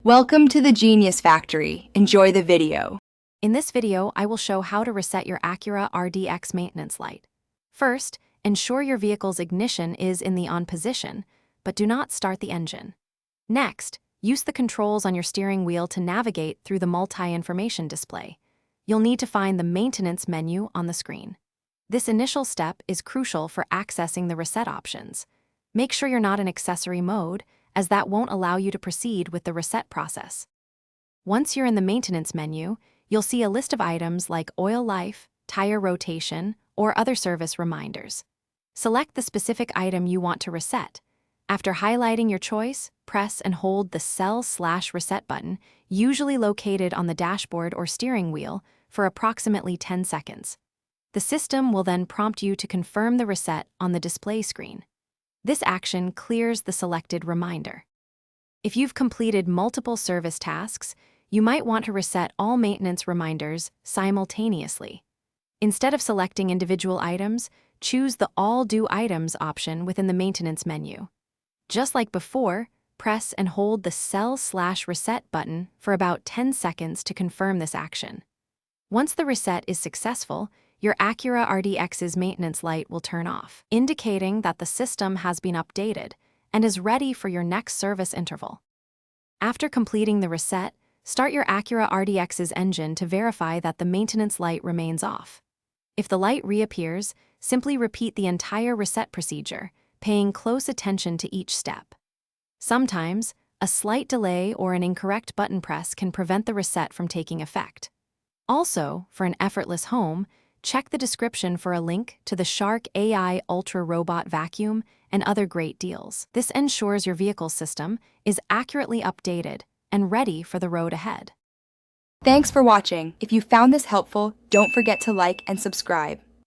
Welcome to the Genius Factory. Enjoy the video. In this video, I will show how to reset your Acura RDX maintenance light. First, ensure your vehicle's ignition is in the on position, but do not start the engine. Next, use the controls on your steering wheel to navigate through the multi-information display. You'll need to find the maintenance menu on the screen. This initial step is crucial for accessing the reset options. Make sure you're not in accessory mode, as that won't allow you to proceed with the reset process. Once you're in the maintenance menu, you'll see a list of items like oil life, tire rotation, or other service reminders. Select the specific item you want to reset. After highlighting your choice, press and hold the Cell/Reset button, usually located on the dashboard or steering wheel, for approximately 10 seconds. The system will then prompt you to confirm the reset on the display screen. This action clears the selected reminder. If you've completed multiple service tasks, you might want to reset all maintenance reminders simultaneously. Instead of selecting individual items, choose the All Due Items option within the maintenance menu. Just like before, press and hold the Cell/Reset button for about 10 seconds to confirm this action. Once the reset is successful, your Acura RDX's maintenance light will turn off, indicating that the system has been updated and is ready for your next service interval. After completing the reset, start your Acura RDX's engine to verify that the maintenance light remains off. If the light reappears, simply repeat the entire reset procedure, paying close attention to each step. Sometimes, a slight delay or an incorrect button press can prevent the reset from taking effect. Also, for an effortless home, check the description for a link to the Shark AI Ultra Robot Vacuum and other great deals. This ensures your vehicle system is accurately updated and ready for the road ahead. Thanks for watching. If you found this helpful, don't forget to like and subscribe.